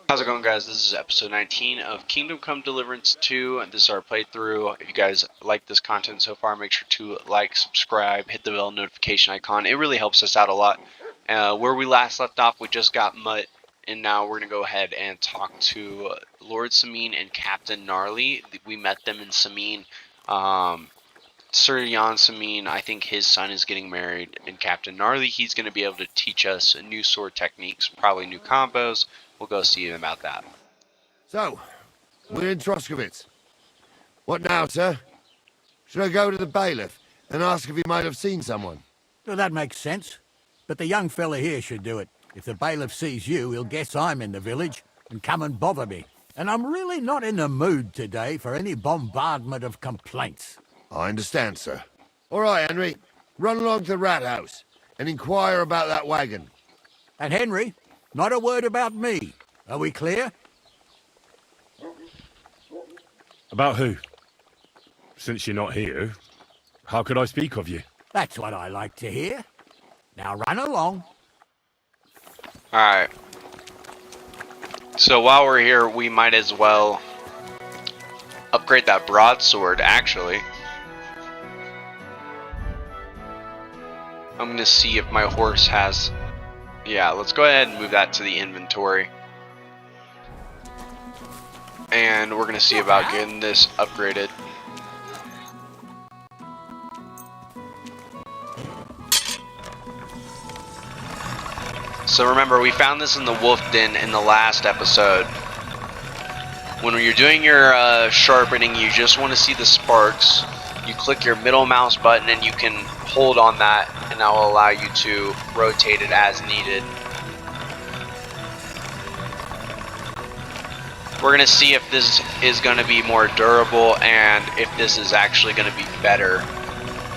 How's it going, guys? This is episode 19 of Kingdom Come Deliverance 2. This is our playthrough. If you guys like this content so far, make sure to like, subscribe, hit the bell notification icon. It really helps us out a lot. Where we last left off, we just got Mutt, and now we're going to go ahead and talk to Lord Semine and Captain Gnarly. We met them in Semine. Sir Jan Semine, I think his son is getting married, and Captain Gnarly, he's going to be able to teach us new sword techniques, probably new combos. We'll go see him about that. So, we're in Troskovitz. What now, sir? Should I go to the bailiff and ask if he might have seen someone? Well, that makes sense. But the young fella here should do it. If the bailiff sees you, he'll guess I'm in the village and come and bother me. And I'm really not in the mood today for any bombardment of complaints. I understand, sir. All right, Henry. Run along to the rat house and inquire about that wagon. And Henry, not a word about me. Are we clear? About who? Since you're not here, how could I speak of you? That's what I like to hear. Now run along. Alright. So while we're here, we might as well upgrade that broadsword, actually. I'm going to see if my horse has... Yeah, let's go ahead and move that to the inventory. And we're going to see about getting this upgraded. So remember, we found this in the wolf den in the last episode. When you're doing your sharpening, you just want to see the sparks. You click your middle mouse button and you can hold on that, and that will allow you to rotate it as needed. We're going to see if this is going to be more durable and if this is actually going to be better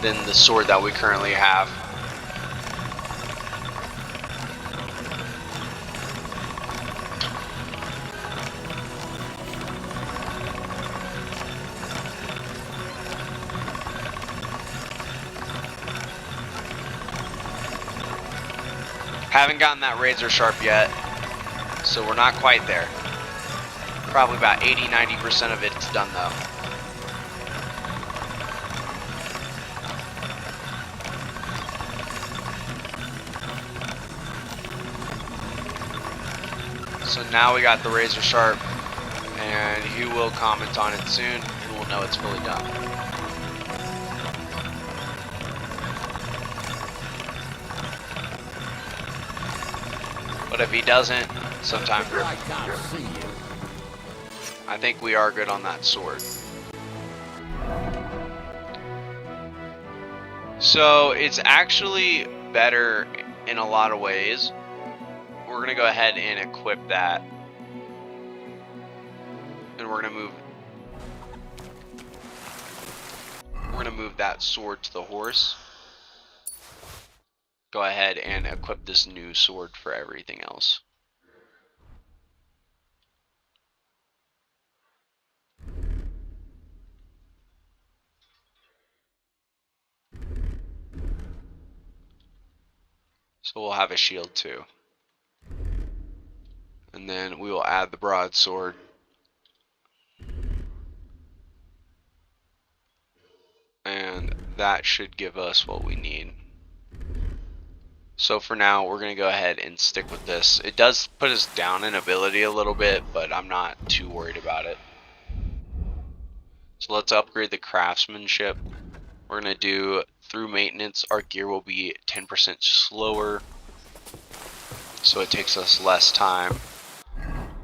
than the sword that we currently have. Haven't gotten that razor sharp yet, so we're not quite there. Probably about 80–90% of it's done though. So now we got the razor sharp, and he will comment on it soon, and we'll know it's fully done. But if he doesn't, sometime I think we are good on that sword. So it's actually better in a lot of ways. We're gonna go ahead and equip that, and we're gonna move that sword to the horse. Go ahead and equip this new sword for everything else. So we'll have a shield too. And then we will add the broadsword. And that should give us what we need. So for now, we're going to go ahead and stick with this. It does put us down in ability a little bit, but I'm not too worried about it. So let's upgrade the craftsmanship. We're going to do, through maintenance, our gear will be 10% slower. So it takes us less time.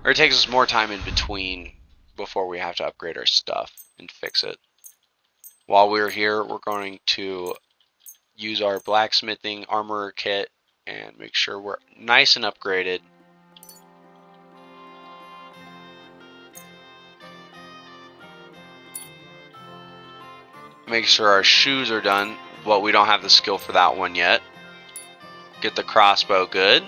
Or it takes us more time in between before we have to upgrade our stuff and fix it. While we're here, we're going to use our blacksmithing armor kit and make sure we're nice and upgraded. Make sure our shoes are done, but we don't have the skill for that one yet. Get the crossbow good.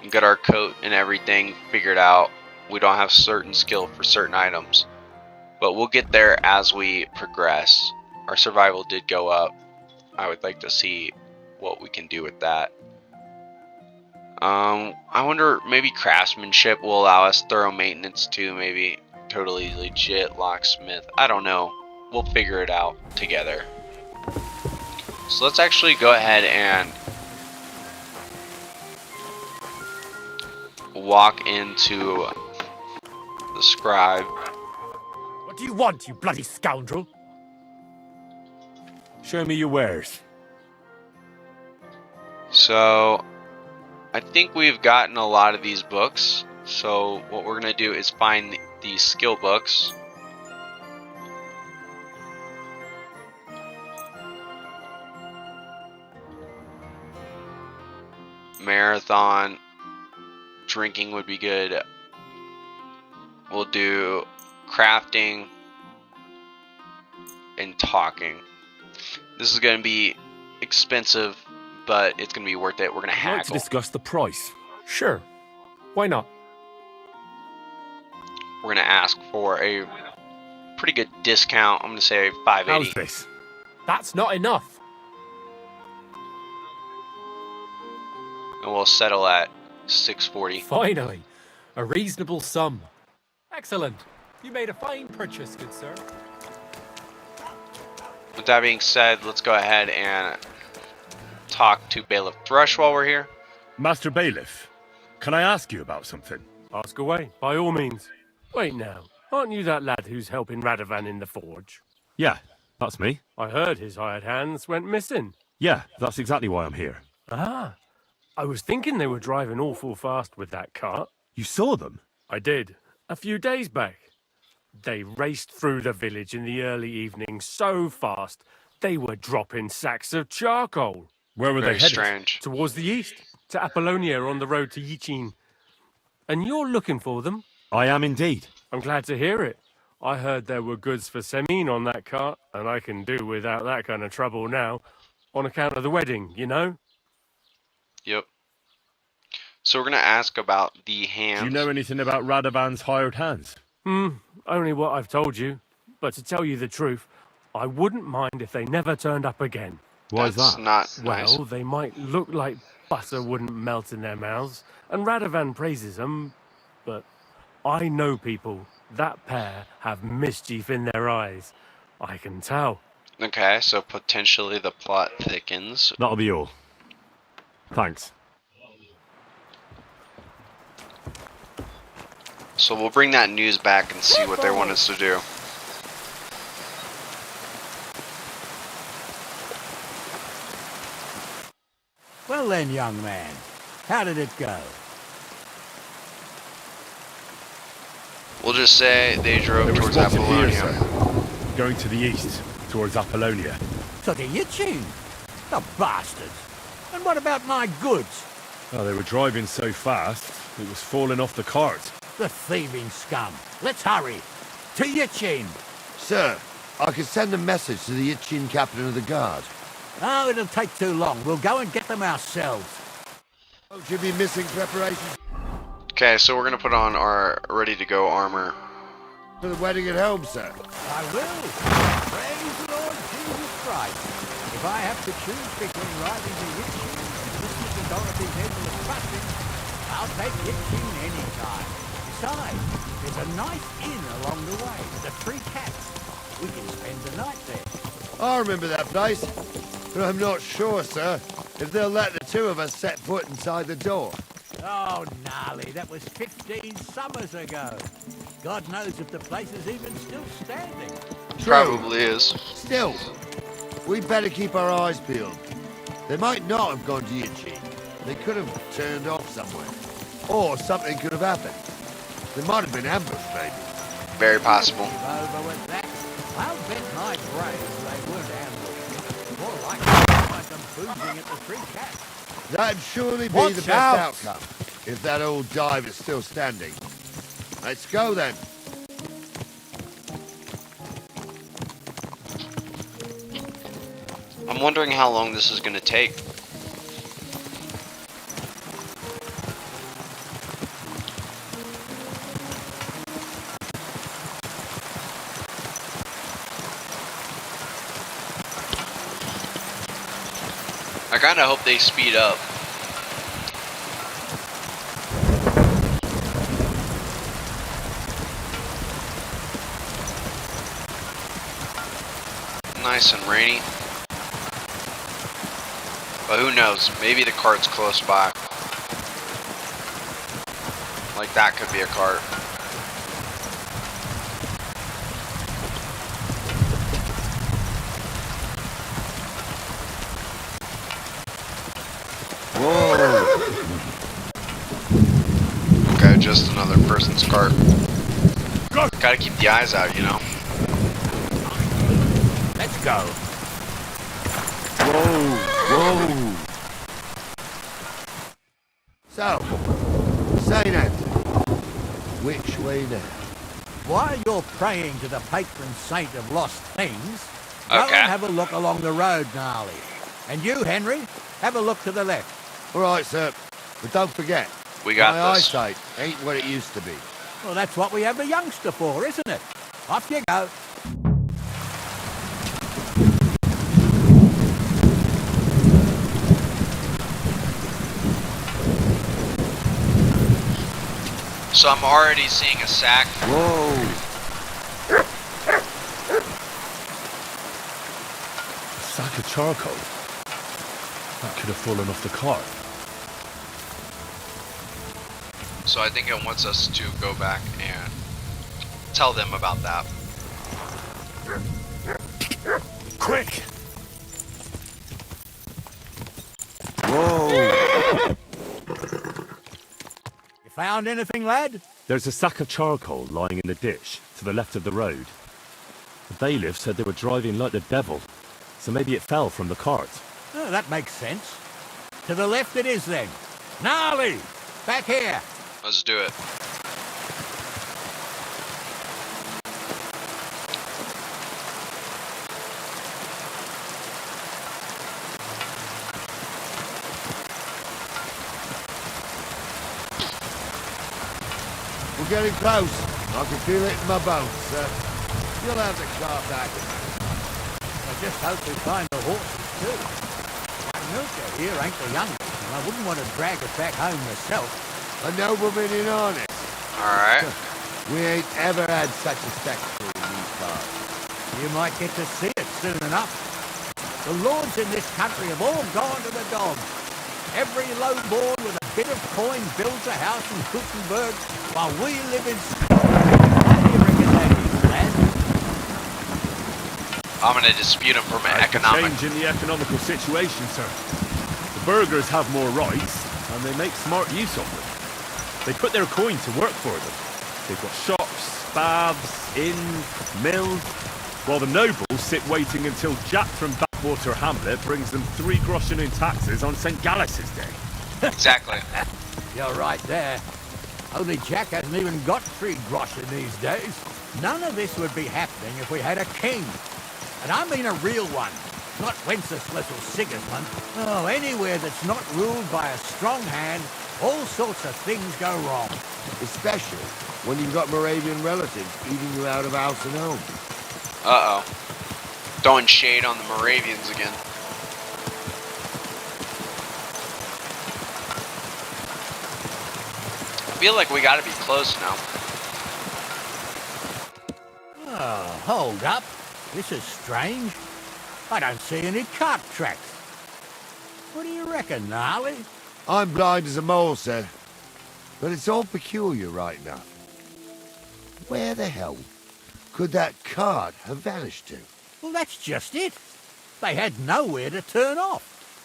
And get our coat and everything figured out. We don't have certain skill for certain items, but we'll get there as we progress. Our survival did go up. I would like to see what we can do with that. I wonder, maybe craftsmanship will allow us thorough maintenance too, maybe totally legit locksmith. I don't know. We'll figure it out together. So let's actually go ahead and walk into the scribe. What do you want, you bloody scoundrel? Show me your wares. So I think we've gotten a lot of these books. So what we're going to do is find these skill books. Marathon. Drinking would be good. We'll do crafting and talking. This is going to be expensive, but it's going to be worth it. We're going to I'd like to haggle. discuss the price. Sure. Why not? We're going to ask for a pretty good discount. I'm going to say 580. How's this? That's not enough. And we'll settle at 640. Finally, a reasonable sum. Excellent. You made a fine purchase, good sir. With that being said, let's go ahead and talk to Bailiff Thrush while we're here. Master Bailiff, can I ask you about something? Ask away, by all means. Wait now, aren't you that lad who's helping Radovan in the forge? Yeah, that's me. I heard his hired hands went missing. Yeah, that's exactly why I'm here. Ah, I was thinking they were driving awful fast with that cart. You saw them? I did, a few days back. They raced through the village in the early evening so fast, they were dropping sacks of charcoal. Where were Very they headed? strange. Towards the east, to Apollonia on the road to Yichin. And you're looking for them? I am indeed. I'm glad to hear it. I heard there were goods for Semine on that cart, and I can do without that kind of trouble now, on account of the wedding, you know? Yep. So we're going to ask about the hands. Do you know anything about Radovan's hired hands? Only what I've told you. But to tell you the truth, I wouldn't mind if they never turned up again. Why is That's that? not nice. Well, they might look like butter wouldn't melt in their mouths, and Radovan praises them, but I know people. That pair have mischief in their eyes. I can tell. Okay, so potentially the plot thickens. That'll be all. Thanks. So we'll bring that news back and see what they want us to do. Well then, young man, how did it go? We'll just say they drove They were towards spotted here, Apollonia. sir. Going to the east, towards Apollonia. To the Yichin? The bastards! And what about my goods? Oh, they were driving so fast, it was falling off the cart. The thieving scum. Let's hurry. To Yichin! Sir, I could send a message to the Itchin captain of the guard. Oh, it'll take too long. We'll go and get them ourselves. Won't you be missing preparations Okay, so we're going to put on our ready-to-go armor. for the wedding at home, sir? I will. Praise the Lord Jesus Christ. If I have to choose between riding to Yichin and listening to Dorothy's endless fussing, I'll take Yichin any time. Besides, there's a nice inn along the way, the Three Cats. We can spend the night there. I remember that place, but I'm not sure, sir, if they'll let the two of us set foot inside the door. Oh, gnarly, that was 15 summers ago. God knows if the place is even still standing. Probably is. Still, we'd better keep our eyes peeled. They might not have gone to Yichin. They could have turned off somewhere. Or something could have happened. They might have been ambushed, maybe. Very possible. Over with that. I'll bet my brains they weren't ambushed. More likely to find them boozing at the Three Cats. That'd surely be Watch the best out. outcome, if that old dive is still standing. Let's go, then. I'm wondering how long this is going to take. I kind of hope they speed up. nice and rainy. But who knows? Maybe the cart's close by. Like that could be a cart. Whoa! Okay, just another person's cart. Gotta keep the eyes out, you know. Let's go. Whoa! Whoa! So, Saint Anthony, which way now? While you're praying to the patron saint of lost things, go Okay. and have a look along the road, Gnarly. And you, Henry, have a look to the left. All right, sir. But don't forget, We got my this. eyesight ain't what it used to be. Well, that's what we have a youngster for, isn't it? Off you go. So I'm already seeing a sack. Whoa! Sack of charcoal. That could have fallen off the cart. So I think it wants us to go back and tell them about that. Quick! Whoa! You found anything, lad? There's a sack of charcoal lying in the ditch to the left of the road. The bailiff said they were driving like the devil, so maybe it fell from the cart. Oh, that makes sense. To the left it is then. Gnarly! Back here! Let's do it. We're getting close. I can feel it in my bones, sir. You'll have the car back. I just hope we find the horses too. My milker here ain't the youngest, and I wouldn't want to drag it back home myself. A nobleman in harness. Alright. We ain't ever had such a spectacle in these cars. You might get to see it soon enough. The lords in this country have all gone to the dogs. Every lowborn with a bit of coin builds a house in Gutenberg while we live in... How do you reckon that is, lad? I'm gonna dispute him from an That's a economic. change in the economical situation, sir. The burghers have more rights, and they make smart use of them. They put their coin to work for them. They've got shops, baths, inns, mills, while the nobles sit waiting until Jack from Backwater Hamlet brings them 3 groschen in taxes on St. Gallus's Day. Exactly. You're right there. Only Jack hasn't even got 3 groschen these days. None of this would be happening if we had a king. And I mean a real one. Not Wenceslas or Sigismund. Oh, anywhere that's not ruled by a strong hand, all sorts of things go wrong. Especially when you've got Moravian relatives eating you out of house and home. Uh-oh. Throwing shade on the Moravians again. I feel like we gotta be close now. Oh, hold up. This is strange. I don't see any cart tracks. What do you reckon, Gnarly? I'm blind as a mole, sir. But it's all peculiar right now. Where the hell could that cart have vanished to? Well, that's just it. They had nowhere to turn off.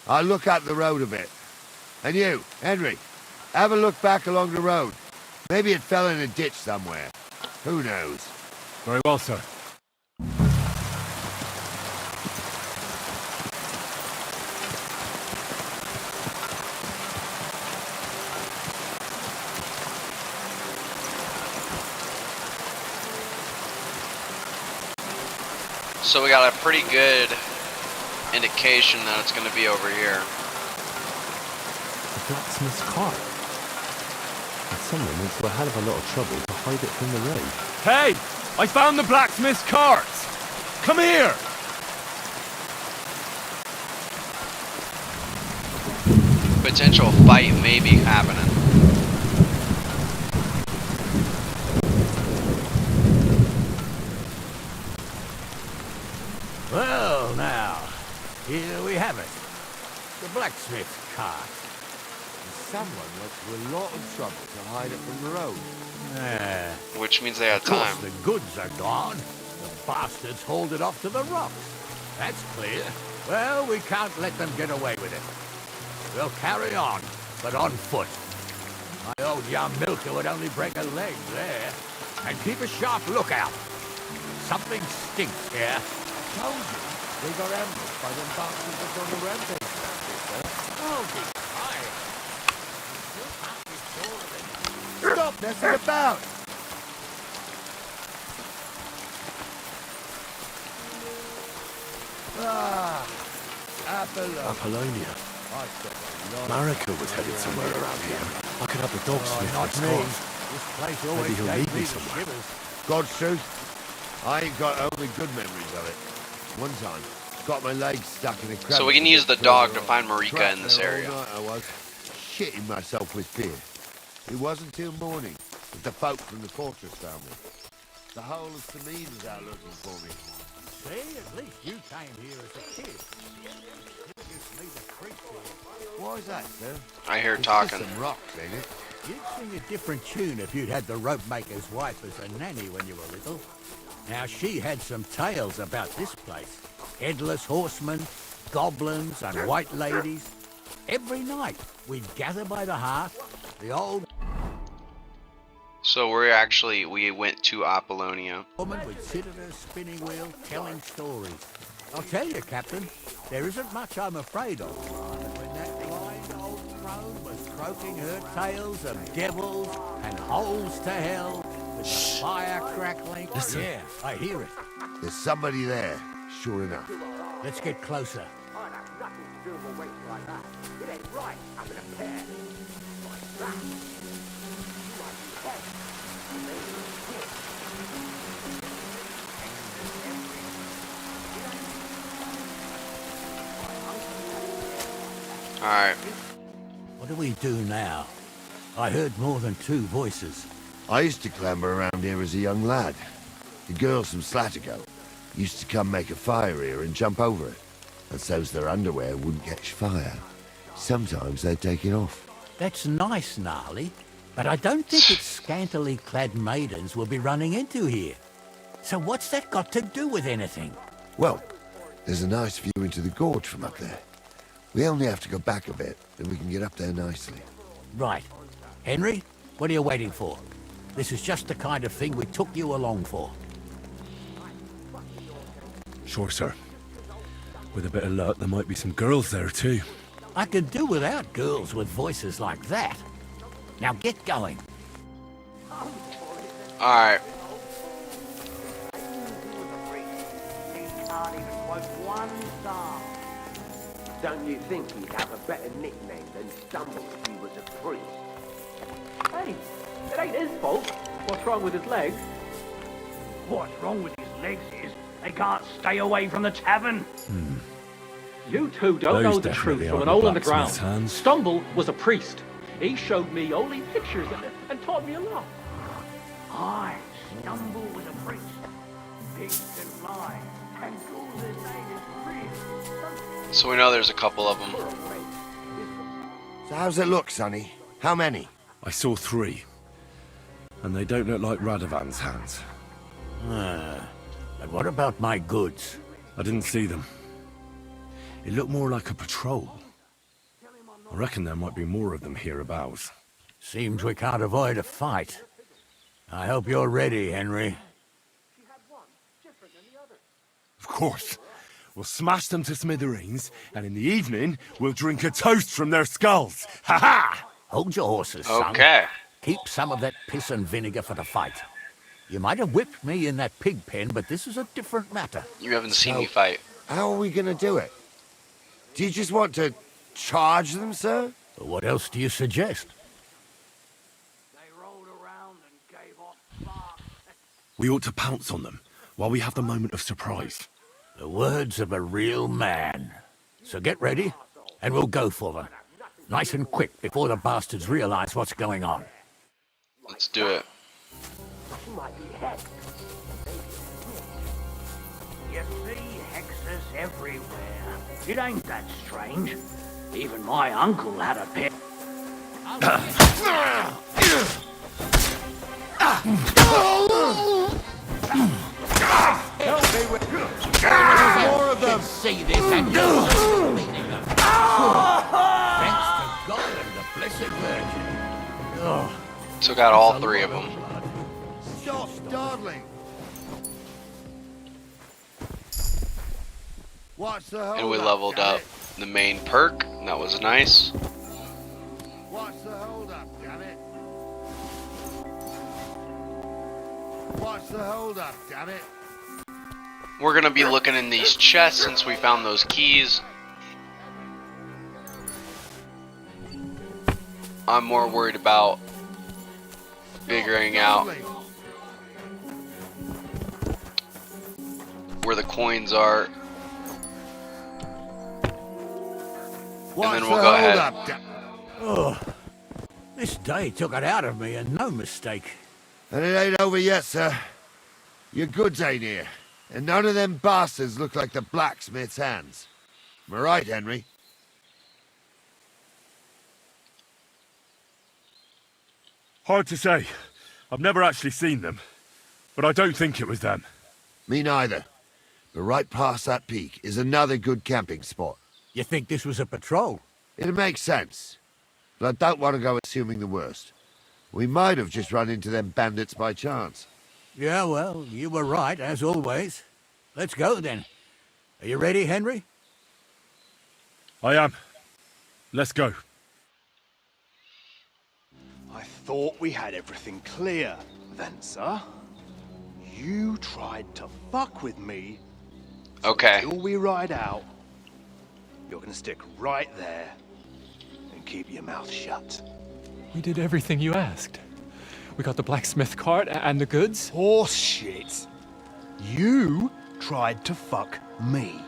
I'll look up the road a bit. And you, Henry, have a look back along the road. Maybe it fell in a ditch somewhere. Who knows? Very well, sir. So we got a pretty good indication that it's gonna be over here. The blacksmith's cart. And someone went to a hell of a lot of trouble to hide it from the road. Hey! I found the blacksmith's cart! Come here! Potential fight may be happening. Well, blacksmith's cart. Someone went to a lot of trouble to hide it from the road. Yeah. Which means they had Of course, time. the goods are gone. The bastards hauled it off to the rocks. That's clear. Well, we can't let them get away with it. We'll carry on, but on foot. My old young milker would only break a leg there. And keep a sharp lookout. Something stinks here. Told you, they got ambushed by them bastards that's on the rampage around here, sir. Oh, be quiet. You can't be sure of it. Stop messing about! Ah, Apollo. Apollonia. I spent a lot of Marika was headed somewhere around here. I could have the dog sniff Not for me. Scott. This place always Maybe he'll gave lead me me the somewhere. shivers. God's truth, I ain't got only good memories of it. One time, got my legs stuck in a crowd. So we can use the dog to find Marika in this area. I was shitting myself with fear. It wasn't till morning that the folk from the fortress found me. The whole of Semine was out looking for me. See, at least you came here as a kid. It gives me the creep here. Why is that, sir? I hear It's talking. just some rocks, ain't it? You'd sing a different tune if you'd had the rope maker's wife as a nanny when you were little. Now, she had some tales about this place. Headless horsemen, goblins, and white ladies. Every night, we'd gather by the hearth, the old So we went to Apollonia. woman would sit at her spinning wheel telling stories. I'll tell you, Captain, there isn't much I'm afraid of. But when that blind old crone was croaking her tales of devils and holes to hell, with the fire crackling... Listen. Yeah, I hear it. There's somebody there, sure enough. Let's get closer. Alright. What do we do now? I heard more than two voices. I used to clamber around here as a young lad. The girls from Slatigo used to come make a fire here and jump over it. And so's their underwear wouldn't catch fire. Sometimes they'd take it off. That's nice, Gnarly, but I don't think it's scantily clad maidens we'll be running into here. So what's that got to do with anything? Well, there's a nice view into the gorge from up there. We only have to go back a bit, and we can get up there nicely. Right. Henry, what are you waiting for? This is just the kind of thing we took you along for. Sure, sir. With a bit of luck, there might be some girls there too. I could do without girls with voices like that. Now get going. Alright. Don't you think he'd have a better nickname than Stumble if he was a priest? Hey, it ain't his fault. What's wrong with his legs? What's wrong with his legs is they can't stay away from the tavern. You two don't Those know the definitely truth from aren't an the hole in the ground. blacksmith's hands. Stumble was a priest. He showed me holy pictures and taught me a lot. Aye, Stumble was a priest. Pigs can fly, and ghouls his name is priest. So we know there's a couple of them. So how's it look, Sonny? How many? I saw 3. And they don't look like Radovan's hands. And what about my goods? I didn't see them. It looked more like a patrol. I reckon there might be more of them hereabouts. Seems we can't avoid a fight. I hope you're ready, Henry. Of course. We'll smash them to smithereens, and in the evening, we'll drink a toast from their skulls. Ha-ha! Hold your horses, son. Okay. Keep some of that piss and vinegar for the fight. You might have whipped me in that pig pen, but this is a different matter. You haven't seen me fight. How are we gonna do it? Do you just want to charge them, sir? What else do you suggest? They rolled around and gave off sparks. We ought to pounce on them, while we have the moment of surprise. The words of a real man. So get ready, and we'll go for them. Nice and quick, before the bastards realize what's going on. Let's do it. She might be hexed. You see hexes everywhere. It ain't that strange. Even my uncle had a pair. More of them! See this and go. Thanks to God and the Blessed Virgin. Oh, So got all three of them. Stop dawdling! What's the hold And we up, leveled damn up it? the main perk. That was nice. What's the hold up, damn it? What's the hold up, damn it? We're gonna be looking in these chests since we found those keys. I'm more worried about figuring out where the coins are. What's then we'll the go hold ahead. up, oh, this day took it out of me, and no mistake. And it ain't over yet, sir. Your goods ain't here. And none of them bastards look like the blacksmith's hands. Am I right, Henry? Hard to say. I've never actually seen them. But I don't think it was them. Me neither. But right past that peak is another good camping spot. You think this was a patrol? It makes sense. But I don't want to go assuming the worst. We might have just run into them bandits by chance. Yeah, well, you were right, as always. Let's go, then. Are you ready, Henry? I am. Let's go. I thought we had everything clear, then, sir. You tried to fuck with me. So Okay. until we ride out, you're gonna stick right there and keep your mouth shut. We did everything you asked. We got the blacksmith cart and the goods. Horse shit. You tried to fuck me.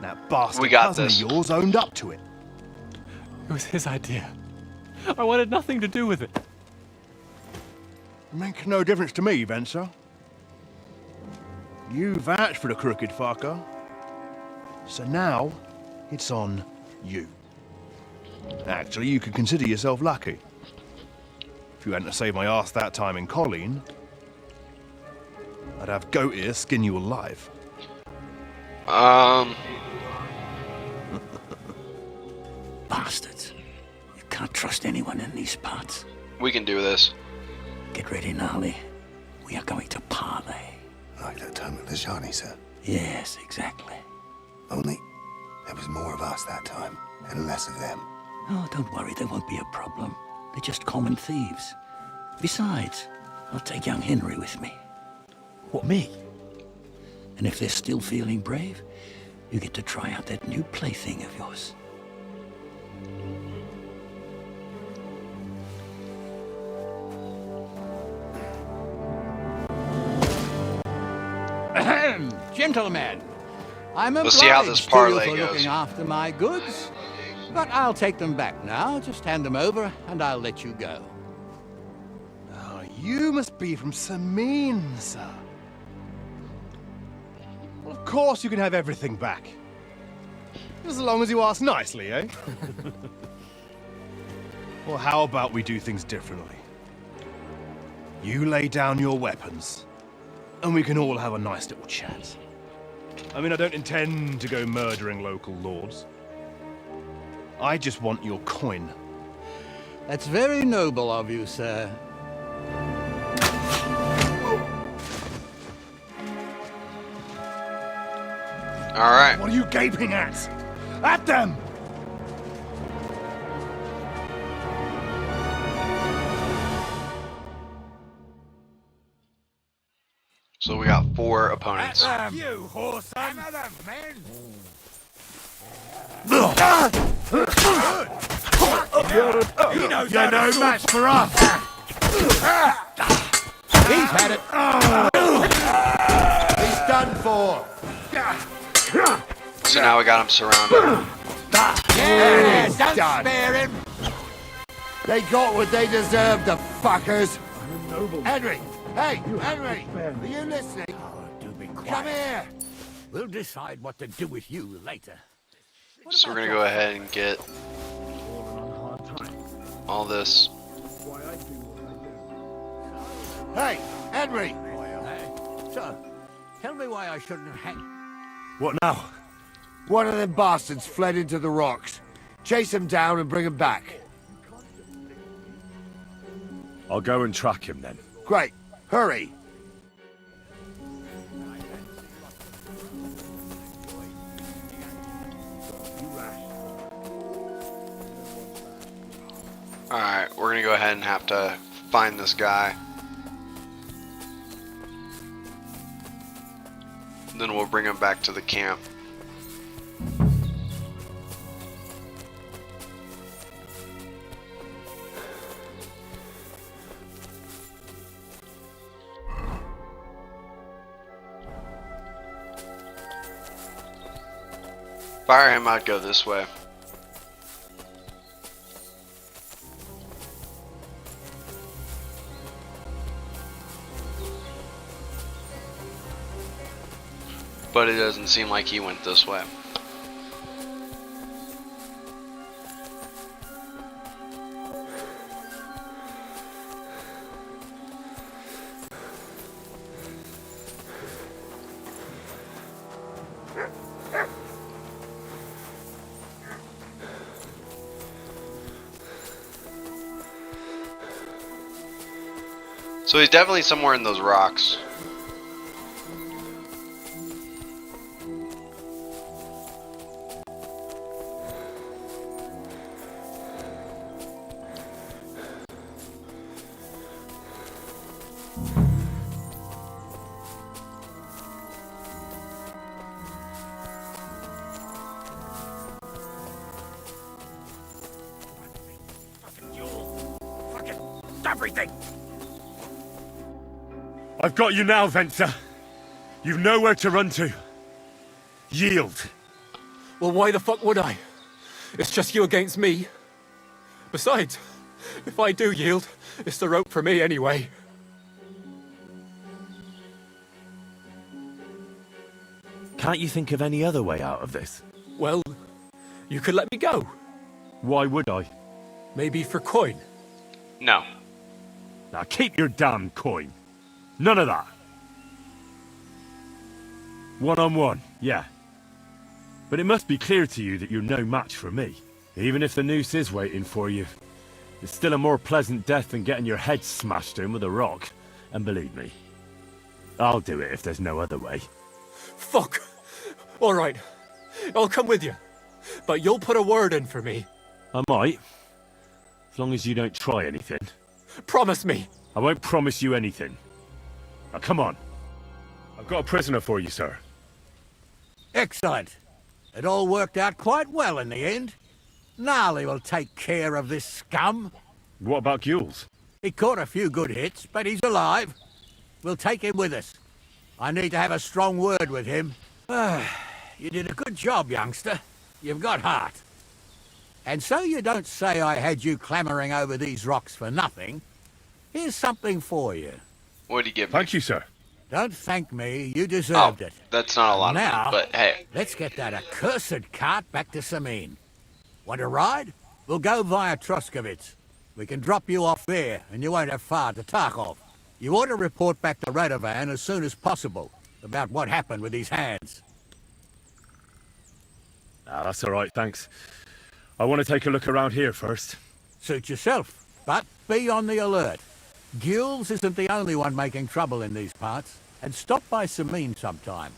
That bastard We got cousin this. of yours owned up to it. It was his idea. I wanted nothing to do with it. Make no difference to me, Venser. You vouched for the crooked fucker. So now, it's on you. Actually, you could consider yourself lucky. If you hadn't saved my ass that time in Colleen, I'd have goat ear skin you alive. Bastards. You can't trust anyone in these parts. We can do this. Get ready, Gnarly. We are going to parley. Like that time at the Shani, sir. Yes, exactly. Only there was more of us that time, and less of them. Oh, don't worry, there won't be a problem. They're just common thieves. Besides, I'll take young Henry with me. What, me? And if they're still feeling brave, you get to try out that new plaything of yours. Ahem, gentlemen, I'm We'll see how obliged this to parlay you for goes. looking after my goods, but I'll take them back now. Just hand them over, and I'll let you go. Oh, you must be from Semine, sir. Well, of course you can have everything back. As long as you ask nicely, eh? Well, how about we do things differently? You lay down your weapons, and we can all have a nice little chat. I mean, I don't intend to go murdering local lords. I just want your coin. That's very noble of you, sir. All right. What are you gaping at? At them! So we got 4 opponents. You horse, another man. You're no match for us! He's had it. He's done for! So now we got him surrounded. Yeah, don't done. spare him. They got what they deserved, the fuckers! Henry! Hey, Henry! Are you listening? Oh, do be quiet. Come here! We'll decide what to do with you later. So we're gonna go ahead and get all this. Hey, Henry! So, tell me why I shouldn't hang. What now? One of them bastards fled into the rocks. Chase him down and bring him back. I'll go and track him then. Great. Hurry. Alright, we're gonna go ahead and have to find this guy. Then we'll bring him back to the camp. Fire him, I'd go this way. But it doesn't seem like he went this way. So he's definitely somewhere in those rocks. Everything! I've got you now, Venser. You've nowhere to run to. Yield. Well, why the fuck would I? It's just you against me. Besides, if I do yield, it's the rope for me anyway. Can't you think of any other way out of this? Well, you could let me go. Why would I? Maybe for coin. No. Now keep your damn coin. None of that. One-on-one, yeah. But it must be clear to you that you're no match for me. Even if the noose is waiting for you, it's still a more pleasant death than getting your head smashed in with a rock. And believe me, I'll do it if there's no other way. Fuck! Alright, I'll come with you. But you'll put a word in for me. I might. As long as you don't try anything. Promise me! I won't promise you anything. Now come on. I've got a prisoner for you, sir. Excellent. It all worked out quite well in the end. Gnarly will take care of this scum. What about Gules? He caught a few good hits, but he's alive. We'll take him with us. I need to have a strong word with him. You did a good job, youngster. You've got heart. And so you don't say I had you clambering over these rocks for nothing. Here's something for you. What'd he give me? Thank you, sir. Don't thank me, you deserved it. That's not a lot Now, of money, but hey. let's get that accursed cart back to Semine. Want to ride? We'll go via Troskovitz. We can drop you off there, and you won't have far to Tarkov. You ought to report back to Radovan as soon as possible about what happened with these hands. That's all right, thanks. I want to take a look around here first. Suit yourself, but be on the alert. Gules isn't the only one making trouble in these parts, and stop by Semine sometime.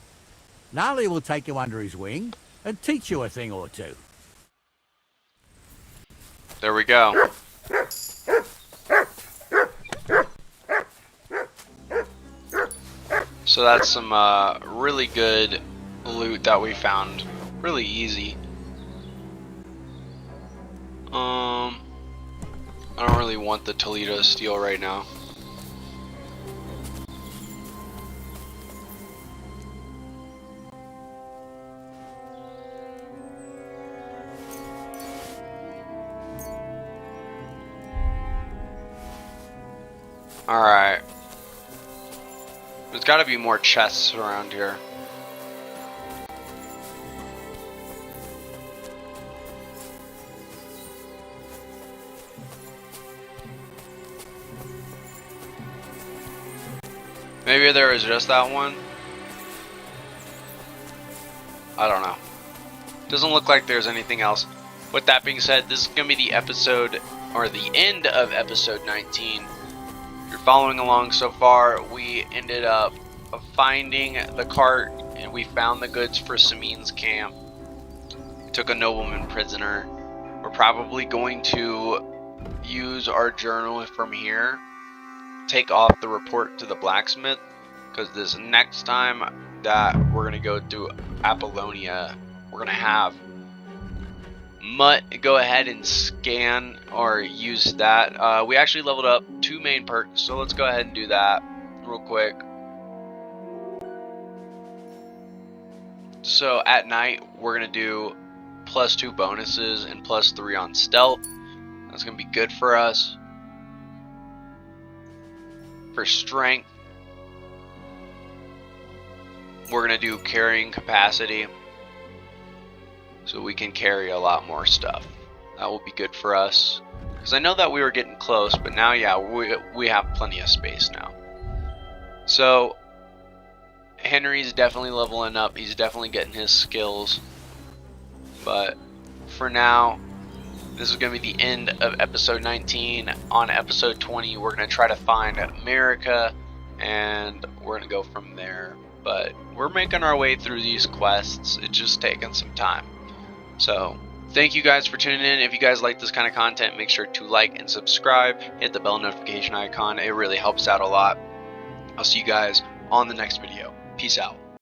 Gnarly will take you under his wing and teach you a thing or two. There we go. So that's some really good loot that we found. Really easy. I don't really want the Toledo steel right now. Alright. There's gotta be more chests around here. Maybe there was just that one. I don't know. Doesn't look like there's anything else. With that being said, this is going to be the episode, or the end of episode 19. If you're following along so far, we ended up finding the cart, and we found the goods for Semine's camp. We took a nobleman prisoner. We're probably going to use our journal from here, take off the report to the blacksmith, because this next time that we're going to go through Apollonia, we're going to have Mutt go ahead and scan or use that. We actually leveled up 2 main perks, so let's go ahead and do that real quick. So at night, we're going to do +2 bonuses and +3 on stealth. That's going to be good for us. For strength, we're going to do carrying capacity, so we can carry a lot more stuff. That will be good for us, because I know that we were getting close, but now, yeah, we have plenty of space now. So Henry's definitely leveling up. He's definitely getting his skills. But for now, this is going to be the end of episode 19. On episode 20, we're going to try to find America, and we're going to go from there. But we're making our way through these quests. It's just taking some time. So thank you guys for tuning in. If you guys like this kind of content, make sure to like and subscribe. Hit the bell notification icon. It really helps out a lot. I'll see you guys on the next video. Peace out.